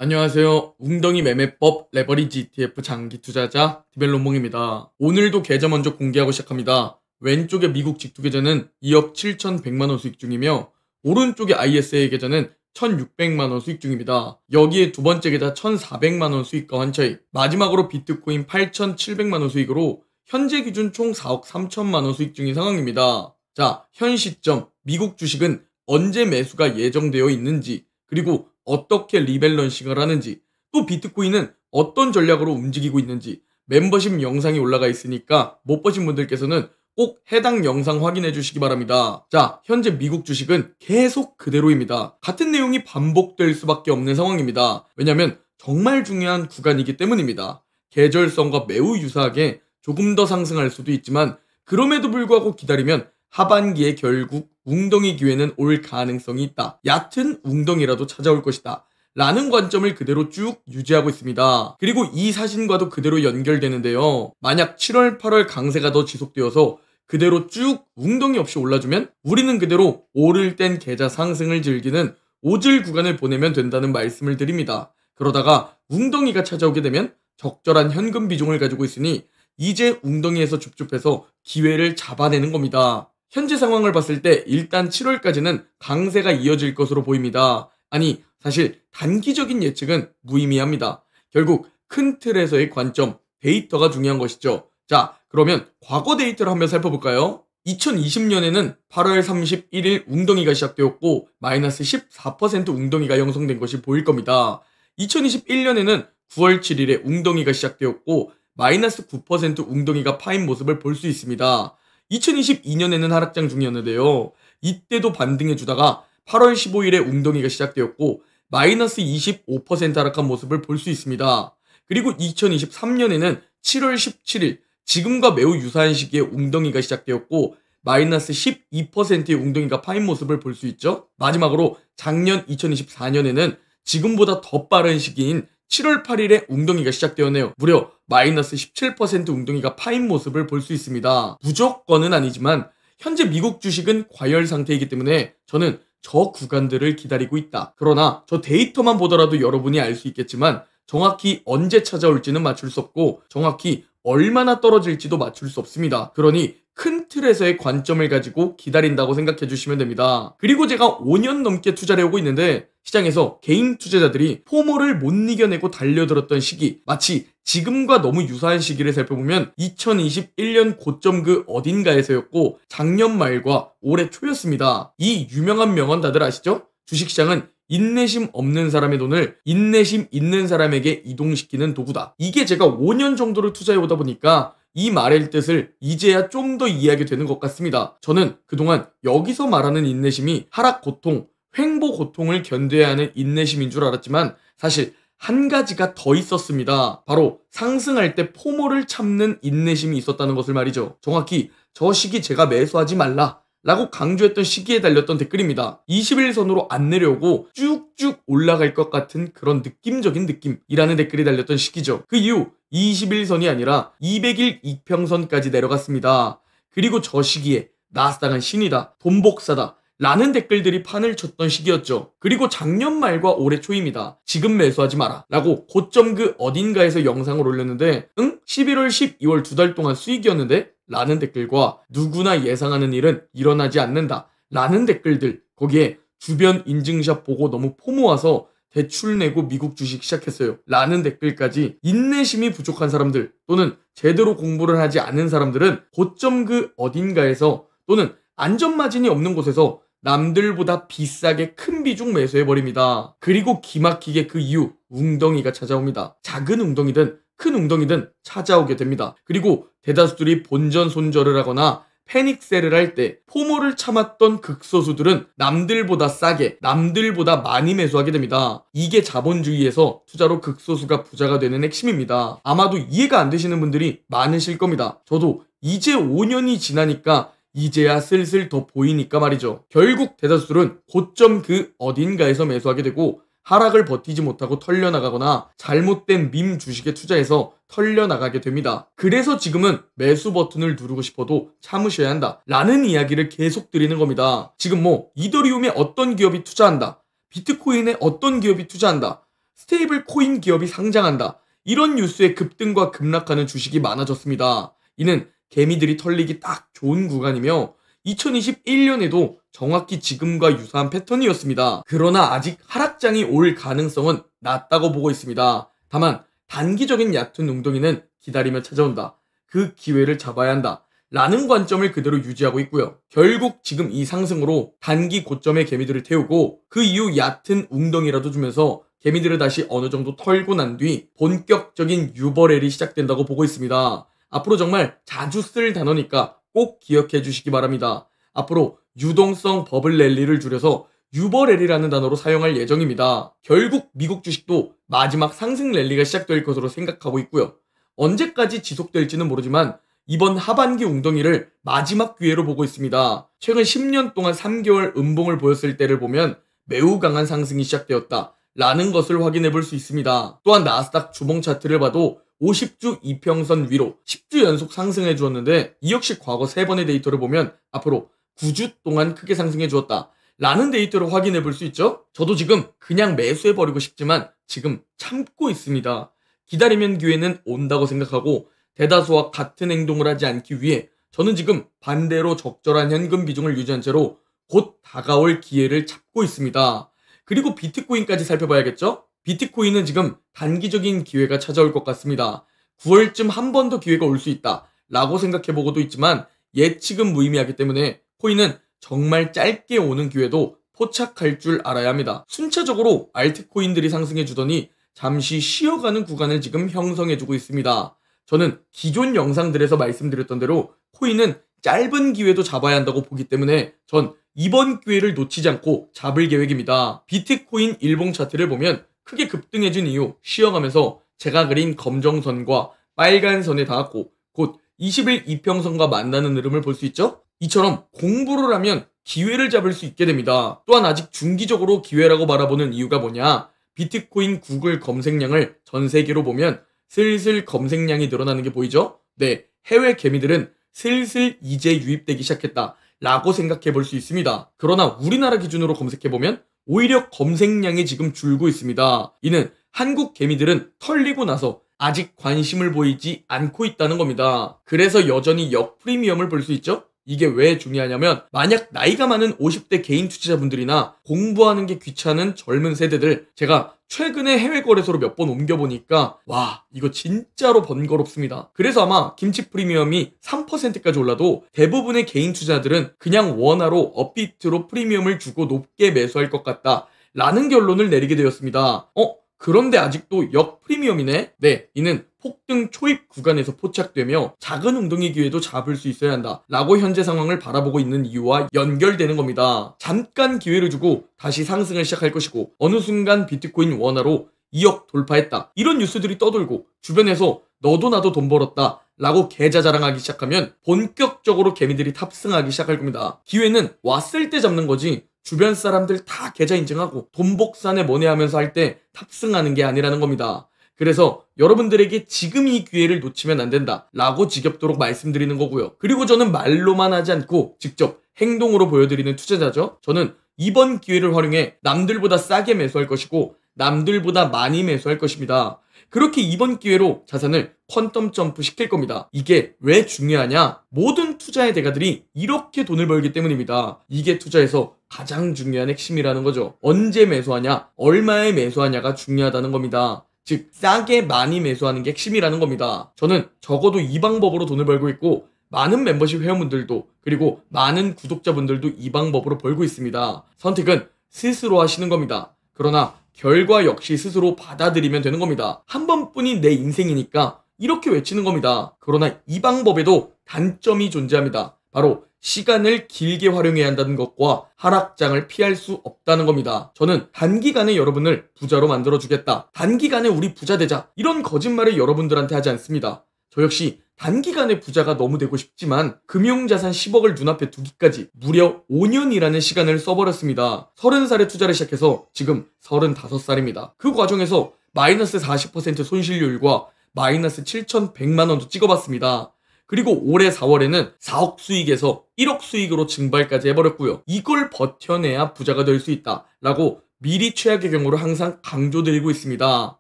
안녕하세요. 웅덩이 매매법 레버리지 ETF 장기 투자자 디벨론몽입니다. 오늘도 계좌 먼저 공개하고 시작합니다. 왼쪽의 미국 직투 계좌는 2억 7,100만원 수익 중이며 오른쪽의 ISA 계좌는 1,600만원 수익 중입니다. 여기에 두 번째 계좌 1,400만원 수익과 환차익, 마지막으로 비트코인 8,700만원 수익으로 현재 기준 총 4억 3천만원 수익 중인 상황입니다. 자, 현 시점 미국 주식은 언제 매수가 예정되어 있는지, 그리고 어떻게 리밸런싱을 하는지, 또 비트코인은 어떤 전략으로 움직이고 있는지 멤버십 영상이 올라가 있으니까 못 보신 분들께서는 꼭 해당 영상 확인해 주시기 바랍니다. 자, 현재 미국 주식은 계속 그대로입니다. 같은 내용이 반복될 수밖에 없는 상황입니다. 왜냐면 정말 중요한 구간이기 때문입니다. 계절성과 매우 유사하게 조금 더 상승할 수도 있지만 그럼에도 불구하고 기다리면 하반기에 결국 웅덩이 기회는 올 가능성이 있다. 얕은 웅덩이라도 찾아올 것이다. 라는 관점을 그대로 쭉 유지하고 있습니다. 그리고 이 사진과도 그대로 연결되는데요. 만약 7월, 8월 강세가 더 지속되어서 그대로 쭉 웅덩이 없이 올라주면 우리는 그대로 오를 땐 계좌 상승을 즐기는 오질 구간을 보내면 된다는 말씀을 드립니다. 그러다가 웅덩이가 찾아오게 되면 적절한 현금 비중을 가지고 있으니 이제 웅덩이에서 줍줍해서 기회를 잡아내는 겁니다. 현재 상황을 봤을 때 일단 7월까지는 강세가 이어질 것으로 보입니다. 아니, 사실 단기적인 예측은 무의미합니다. 결국 큰 틀에서의 관점, 데이터가 중요한 것이죠. 자, 그러면 과거 데이터를 한번 살펴볼까요? 2020년에는 8월 31일 웅덩이가 시작되었고 마이너스 14% 웅덩이가 형성된 것이 보일 겁니다. 2021년에는 9월 7일에 웅덩이가 시작되었고 마이너스 9% 웅덩이가 파인 모습을 볼 수 있습니다. 2022년에는 하락장 중이었는데요. 이때도 반등해주다가 8월 15일에 웅덩이가 시작되었고 마이너스 25% 하락한 모습을 볼 수 있습니다. 그리고 2023년에는 7월 17일 지금과 매우 유사한 시기에 웅덩이가 시작되었고 마이너스 12%의 웅덩이가 파인 모습을 볼 수 있죠. 마지막으로 작년 2024년에는 지금보다 더 빠른 시기인 7월 8일에 웅덩이가 시작되었네요. 무려 마이너스 17% 웅덩이가 파인 모습을 볼 수 있습니다. 무조건은 아니지만 현재 미국 주식은 과열 상태이기 때문에 저는 저 구간들을 기다리고 있다. 그러나 저 데이터만 보더라도 여러분이 알 수 있겠지만 정확히 언제 찾아올지는 맞출 수 없고 정확히 얼마나 떨어질지도 맞출 수 없습니다. 그러니 큰 틀에서의 관점을 가지고 기다린다고 생각해 주시면 됩니다. 그리고 제가 5년 넘게 투자를 해오고 있는데 시장에서 개인 투자자들이 포모를 못 이겨내고 달려들었던 시기, 마치 지금과 너무 유사한 시기를 살펴보면 2021년 고점 그 어딘가에서였고 작년 말과 올해 초였습니다. 이 유명한 명언 다들 아시죠? 주식시장은 인내심 없는 사람의 돈을 인내심 있는 사람에게 이동시키는 도구다. 이게 제가 5년 정도를 투자해오다 보니까 이 말의 뜻을 이제야 좀 더 이해하게 되는 것 같습니다. 저는 그동안 여기서 말하는 인내심이 하락 고통, 횡보 고통을 견뎌야 하는 인내심인 줄 알았지만 사실 한 가지가 더 있었습니다. 바로 상승할 때 포모를 참는 인내심이 있었다는 것을 말이죠. 정확히 저 시기 제가 매수하지 말라 라고 강조했던 시기에 달렸던 댓글입니다. 21선으로 안 내려오고 쭉쭉 올라갈 것 같은 그런 느낌적인 느낌이라는 댓글이 달렸던 시기죠. 그 이후 21선이 아니라 200일 이평선까지 내려갔습니다. 그리고 저 시기에 나스닥은 신이다, 돈복사다 라는 댓글들이 판을 쳤던 시기였죠. 그리고 작년 말과 올해 초입니다. 지금 매수하지 마라 라고 고점 그 어딘가에서 영상을 올렸는데 11월 12월 두 달 동안 수익이었는데? 라는 댓글과 누구나 예상하는 일은 일어나지 않는다 라는 댓글들, 거기에 주변 인증샷 보고 너무 포모와서 대출 내고 미국 주식 시작했어요 라는 댓글까지 인내심이 부족한 사람들 또는 제대로 공부를 하지 않은 사람들은 고점 그 어딘가에서 또는 안전마진이 없는 곳에서 남들보다 비싸게 큰 비중 매수해버립니다. 그리고 기막히게 그 이후 웅덩이가 찾아옵니다. 작은 웅덩이든 큰 웅덩이든 찾아오게 됩니다. 그리고 대다수들이 본전 손절을 하거나 패닉셀을 할 때 포모를 참았던 극소수들은 남들보다 싸게, 남들보다 많이 매수하게 됩니다. 이게 자본주의에서 투자로 극소수가 부자가 되는 핵심입니다. 아마도 이해가 안 되시는 분들이 많으실 겁니다. 저도 이제 5년이 지나니까 이제야 슬슬 더 보이니까 말이죠. 결국 대다수들은 고점 그 어딘가에서 매수하게 되고 하락을 버티지 못하고 털려나가거나 잘못된 밈 주식에 투자해서 털려나가게 됩니다. 그래서 지금은 매수 버튼을 누르고 싶어도 참으셔야 한다 라는 이야기를 계속 드리는 겁니다. 지금 뭐 이더리움에 어떤 기업이 투자한다, 비트코인에 어떤 기업이 투자한다 스테이블 코인 기업이 상장한다. 이런 뉴스에 급등과 급락하는 주식이 많아졌습니다. 이는 개미들이 털리기 딱 좋은 구간이며 2021년에도 정확히 지금과 유사한 패턴이었습니다. 그러나 아직 하락장이 올 가능성은 낮다고 보고 있습니다. 다만 단기적인 얕은 웅덩이는 기다리며 찾아온다. 그 기회를 잡아야 한다. 라는 관점을 그대로 유지하고 있고요. 결국 지금 이 상승으로 단기 고점의 개미들을 태우고 그 이후 얕은 웅덩이라도 주면서 개미들을 다시 어느 정도 털고 난 뒤 본격적인 유버렐이 시작된다고 보고 있습니다. 앞으로 정말 자주 쓸 단어니까 꼭 기억해 주시기 바랍니다. 앞으로 유동성 버블 랠리를 줄여서 유버렐이라는 단어로 사용할 예정입니다. 결국 미국 주식도 마지막 상승 랠리가 시작될 것으로 생각하고 있고요. 언제까지 지속될지는 모르지만 이번 하반기 웅덩이를 마지막 기회로 보고 있습니다. 최근 10년 동안 3개월 음봉을 보였을 때를 보면 매우 강한 상승이 시작되었다 라는 것을 확인해 볼 수 있습니다. 또한 나스닥 주봉 차트를 봐도 50주 이평선 위로 10주 연속 상승해 주었는데 이 역시 과거 3번의 데이터를 보면 앞으로 9주 동안 크게 상승해 주었다 라는 데이터를 확인해 볼 수 있죠. 저도 지금 그냥 매수해 버리고 싶지만 지금 참고 있습니다. 기다리면 기회는 온다고 생각하고 대다수와 같은 행동을 하지 않기 위해 저는 지금 반대로 적절한 현금 비중을 유지한 채로 곧 다가올 기회를 잡고 있습니다. 그리고 비트코인까지 살펴봐야겠죠? 비트코인은 지금 단기적인 기회가 찾아올 것 같습니다. 9월쯤 한 번 더 기회가 올 수 있다 라고 생각해보고도 있지만 예측은 무의미하기 때문에 코인은 정말 짧게 오는 기회도 포착할 줄 알아야 합니다. 순차적으로 알트코인들이 상승해주더니 잠시 쉬어가는 구간을 지금 형성해주고 있습니다. 저는 기존 영상들에서 말씀드렸던 대로 코인은 짧은 기회도 잡아야 한다고 보기 때문에 전 이번 기회를 놓치지 않고 잡을 계획입니다. 비트코인 일봉 차트를 보면 크게 급등해진 이후 쉬어가면서 제가 그린 검정선과 빨간 선에 닿았고 곧 20일 이평선과 만나는 흐름을 볼 수 있죠? 이처럼 공부를 하면 기회를 잡을 수 있게 됩니다. 또한 아직 중기적으로 기회라고 바라보는 이유가 뭐냐? 비트코인 구글 검색량을 전 세계로 보면 슬슬 검색량이 늘어나는 게 보이죠? 네, 해외 개미들은 슬슬 이제 유입되기 시작했다 라고 생각해 볼 수 있습니다. 그러나 우리나라 기준으로 검색해 보면 오히려 검색량이 지금 줄고 있습니다. 이는 한국 개미들은 털리고 나서 아직 관심을 보이지 않고 있다는 겁니다. 그래서 여전히 역프리미엄을 볼 수 있죠? 이게 왜 중요하냐면 만약 나이가 많은 50대 개인 투자자분들이나 공부하는 게 귀찮은 젊은 세대들, 제가 최근에 해외 거래소로 몇 번 옮겨보니까 와, 이거 진짜로 번거롭습니다. 그래서 아마 김치 프리미엄이 3%까지 올라도 대부분의 개인 투자자들은 그냥 원화로 업비트로 프리미엄을 주고 높게 매수할 것 같다 라는 결론을 내리게 되었습니다. 그런데 아직도 역프리미엄이네? 네, 이는 폭등 초입 구간에서 포착되며 작은 웅덩이 기회도 잡을 수 있어야 한다 라고 현재 상황을 바라보고 있는 이유와 연결되는 겁니다. 잠깐 기회를 주고 다시 상승을 시작할 것이고 어느 순간 비트코인 원화로 2억 돌파했다 이런 뉴스들이 떠돌고 주변에서 너도 나도 돈 벌었다 라고 계좌 자랑하기 시작하면 본격적으로 개미들이 탑승하기 시작할 겁니다. 기회는 왔을 때 잡는 거지 주변 사람들 다 계좌 인증하고 돈 복사네 뭐네 하면서 할 때 탑승하는 게 아니라는 겁니다. 그래서 여러분들에게 지금 이 기회를 놓치면 안 된다 라고 지겹도록 말씀드리는 거고요. 그리고 저는 말로만 하지 않고 직접 행동으로 보여드리는 투자자죠. 저는 이번 기회를 활용해 남들보다 싸게 매수할 것이고 남들보다 많이 매수할 것입니다. 그렇게 이번 기회로 자산을 퀀텀 점프 시킬 겁니다. 이게 왜 중요하냐? 모든 투자의 대가들이 이렇게 돈을 벌기 때문입니다. 이게 투자에서 가장 중요한 핵심이라는 거죠. 언제 매수하냐, 얼마에 매수하냐가 중요하다는 겁니다. 즉 싸게 많이 매수하는 게 핵심이라는 겁니다. 저는 적어도 이 방법으로 돈을 벌고 있고 많은 멤버십 회원분들도 그리고 많은 구독자분들도 이 방법으로 벌고 있습니다. 선택은 스스로 하시는 겁니다. 그러나 결과 역시 스스로 받아들이면 되는 겁니다. 한 번뿐인 내 인생이니까 이렇게 외치는 겁니다. 그러나 이 방법에도 단점이 존재합니다. 바로 시간을 길게 활용해야 한다는 것과 하락장을 피할 수 없다는 겁니다. 저는 단기간에 여러분을 부자로 만들어주겠다, 단기간에 우리 부자 되자, 이런 거짓말을 여러분들한테 하지 않습니다. 저 역시 단기간에 부자가 너무 되고 싶지만 금융자산 10억을 눈앞에 두기까지 무려 5년이라는 시간을 써버렸습니다. 30살에 투자를 시작해서 지금 35살입니다. 그 과정에서 마이너스 40% 손실률과 마이너스 7,100만원도 찍어봤습니다. 그리고 올해 4월에는 4억 수익에서 1억 수익으로 증발까지 해버렸고요. 이걸 버텨내야 부자가 될 수 있다 라고 미리 최악의 경우를 항상 강조드리고 있습니다.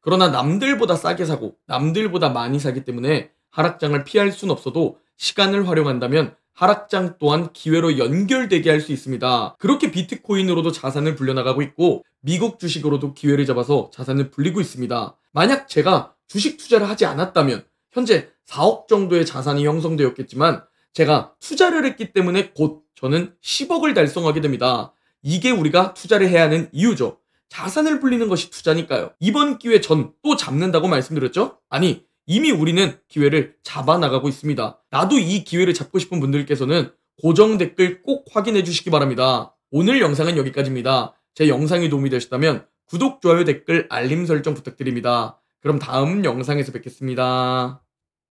그러나 남들보다 싸게 사고 남들보다 많이 사기 때문에 하락장을 피할 순 없어도 시간을 활용한다면 하락장 또한 기회로 연결되게 할 수 있습니다. 그렇게 비트코인으로도 자산을 불려나가고 있고 미국 주식으로도 기회를 잡아서 자산을 불리고 있습니다. 만약 제가 주식 투자를 하지 않았다면 현재 4억 정도의 자산이 형성되었겠지만 제가 투자를 했기 때문에 곧 저는 10억을 달성하게 됩니다. 이게 우리가 투자를 해야 하는 이유죠. 자산을 불리는 것이 투자니까요. 이번 기회 전 또 잡는다고 말씀드렸죠? 아니, 이미 우리는 기회를 잡아나가고 있습니다. 나도 이 기회를 잡고 싶은 분들께서는 고정 댓글 꼭 확인해 주시기 바랍니다. 오늘 영상은 여기까지입니다. 제 영상이 도움이 되셨다면 구독, 좋아요, 댓글, 알림 설정 부탁드립니다. 그럼 다음 영상에서 뵙겠습니다.